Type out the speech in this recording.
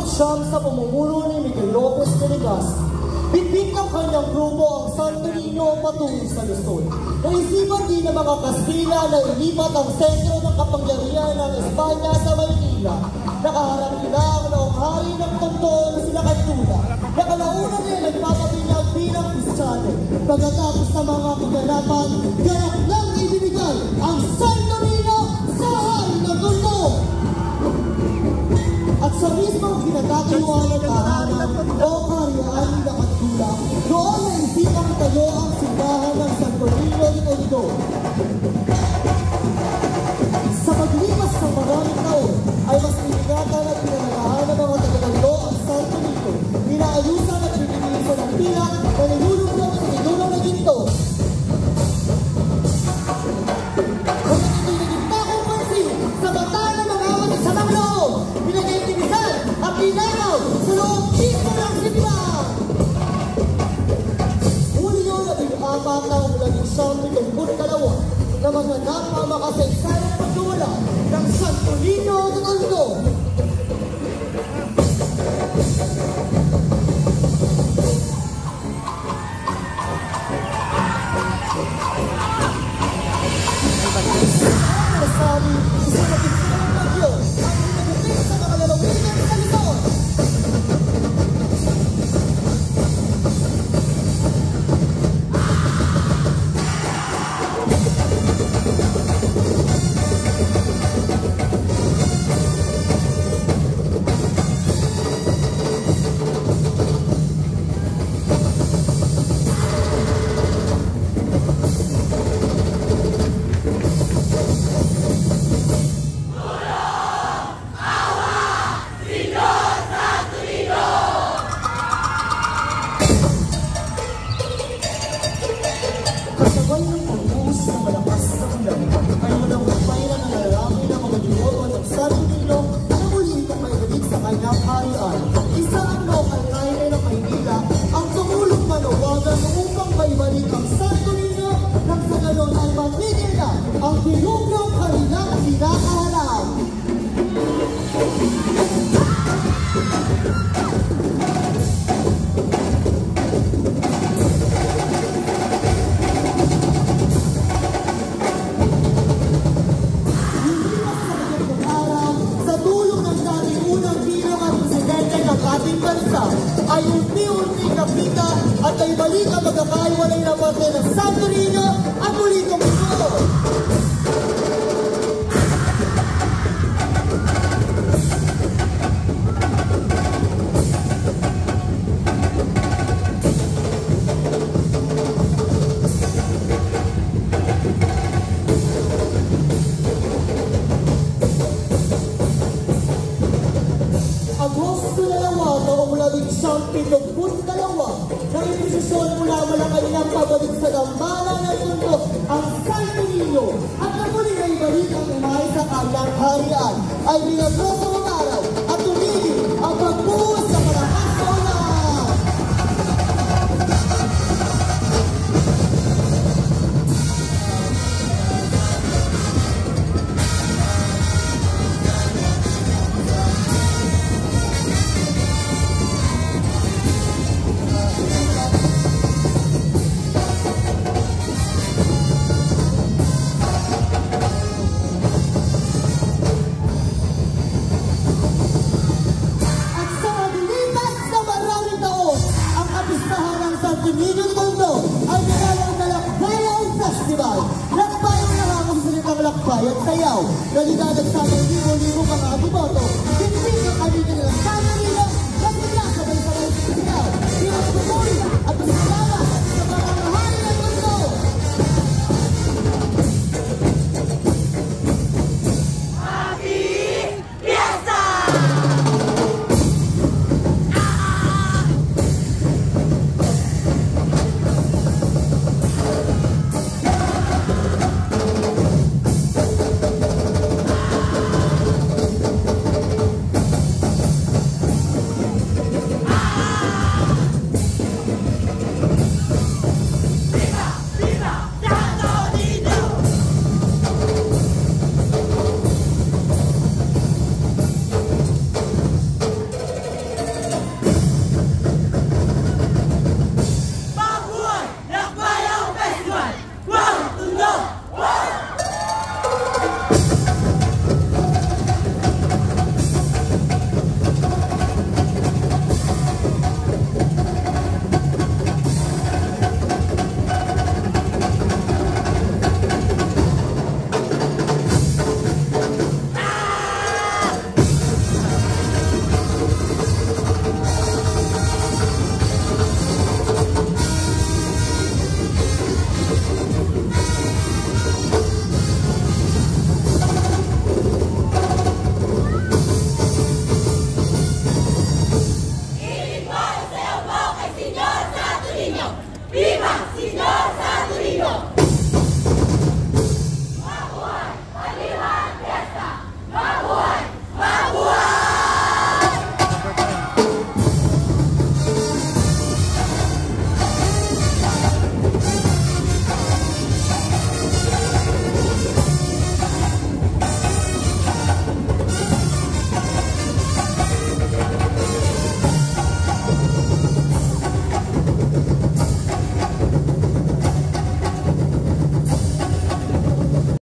siyam sa pamumuno ni Miguel Lopez de Legazpi. Bitbit ng kanyang grupo ang Santo Niño patungo sa Luzon. Naisipan din ng mga Kastila na ilipat ang sentro ng kapangyarihan ng Espanya sa Maynila. Nakaharap nila ang naong hari ng Tondo na sila Cantula. Nakalauna nila nagpapabinyag bilang Kristiyano. Pagkatapos ng mga kaganapan, ganap lang ibinigay ang Santo Niño sa hari ng Tondo. At sa mismong kinatataluan ng tahanan o karyaan ng Cantula, noon na isipang tayo ang simbahan ng Santo Niño de Tondo. Sa paglipas ng maraming taon, ay mas iningatan at pinanagahan ng mga taga-Tondo ang Santo Niño. Inaayusan at pinilisan ng pilak na nilulunok sa tinulo ng ginto. Sa mata ng mga masasamang loob, pinag-iintimisan at pinakaw sa loob mismo ng simbahan. Hulyo 14 na umulaging siyang 72 na maganap ang makasaysayan at pagkawala ng Santo Niño de Tondo. Ay unti-unti kapita at ay balik ang magkakaiwalay na parte ng Santo Niño at muli kumito. Agosto 2, taong 1972, na inisisyon mula Malacanang pabalik sa Dambana ng Tondo ang Santo Niño at na muli na ibalik ang umay sa kanyang harian ay binagro sa mga araw at tumigil ang pagbuhos sa malakas na ulan. Lakbay at sayaw, nalidadag sa libo-libo mga bumoto, pinipin ang kanina nilang sana